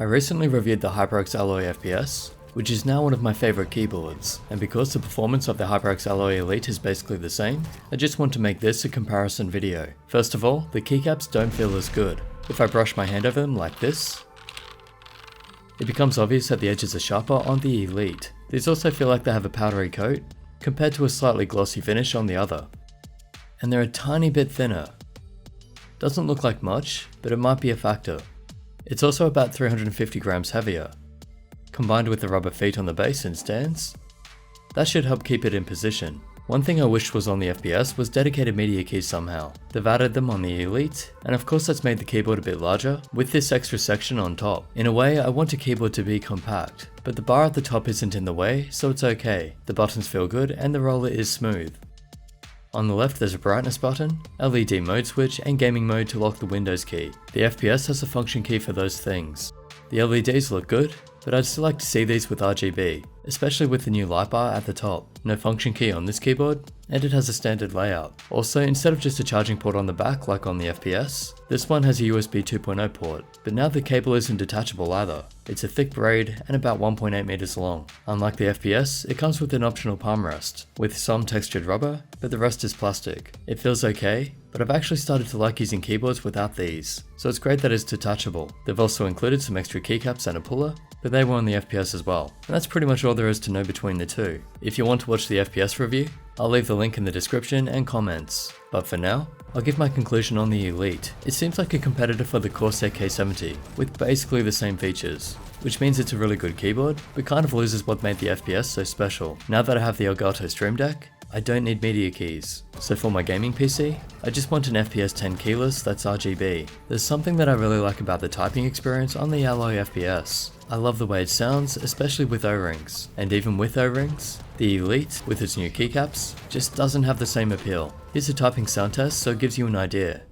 I recently reviewed the HyperX Alloy FPS, which is now one of my favorite keyboards, and because the performance of the HyperX Alloy Elite is basically the same, I just want to make this a comparison video. First of all, the keycaps don't feel as good. If I brush my hand over them like this, it becomes obvious that the edges are sharper on the Elite. These also feel like they have a powdery coat, compared to a slightly glossy finish on the other. And they're a tiny bit thinner. Doesn't look like much, but it might be a factor. It's also about 350 grams heavier. Combined with the rubber feet on the base and stands, that should help keep it in position. One thing I wished was on the FPS was dedicated media keys somehow. They've added them on the Elite, and of course that's made the keyboard a bit larger, with this extra section on top. In a way, I want a keyboard to be compact, but the bar at the top isn't in the way, so it's okay. The buttons feel good, and the roller is smooth. On the left there's a brightness button, LED mode switch, and gaming mode to lock the Windows key. The FPS has a function key for those things. The LEDs look good, but I'd still like to see these with RGB, especially with the new light bar at the top. No function key on this keyboard, and it has a standard layout. Also, instead of just a charging port on the back like on the FPS, this one has a USB 2.0 port, but now the cable isn't detachable either. It's a thick braid and about 1.8 meters long. Unlike the FPS, it comes with an optional palm rest, with some textured rubber, but the rest is plastic. It feels okay, but I've actually started to like using keyboards without these, so it's great that it's detachable. They've also included some extra keycaps and a puller, but they were on the FPS as well. And that's pretty much all there is to know between the two. If you want to watch the FPS review, I'll leave the link in the description and comments. But for now, I'll give my conclusion on the Elite. It seems like a competitor for the Corsair K70, with basically the same features, which means it's a really good keyboard, but kind of loses what made the FPS so special. Now that I have the Elgato Stream Deck, I don't need media keys. So for my gaming PC, I just want an FPS 10 keyless that's RGB. There's something that I really like about the typing experience on the Alloy FPS. I love the way it sounds, especially with O-rings. And even with O-rings, the Elite, with its new keycaps, just doesn't have the same appeal. Here's a typing sound test so it gives you an idea.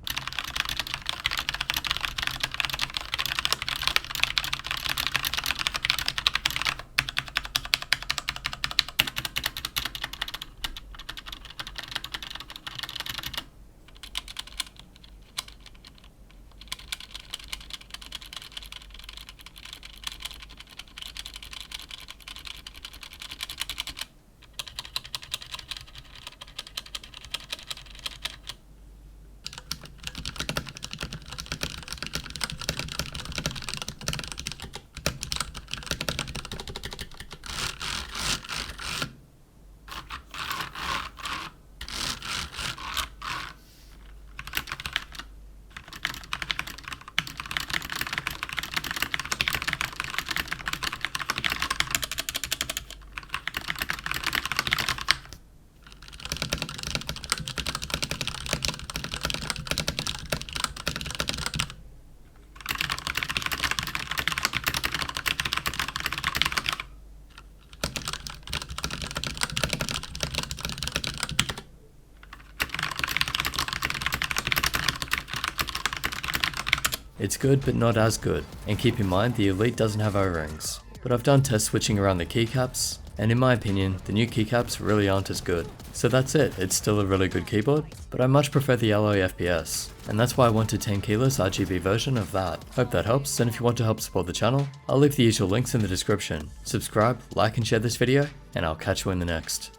It's good but not as good, and keep in mind the Elite doesn't have O-rings. But I've done test switching around the keycaps, and in my opinion, the new keycaps really aren't as good. So that's it, it's still a really good keyboard, but I much prefer the Alloy FPS, and that's why I want a 10 keyless RGB version of that. Hope that helps, and if you want to help support the channel, I'll leave the usual links in the description. Subscribe, like and share this video, and I'll catch you in the next.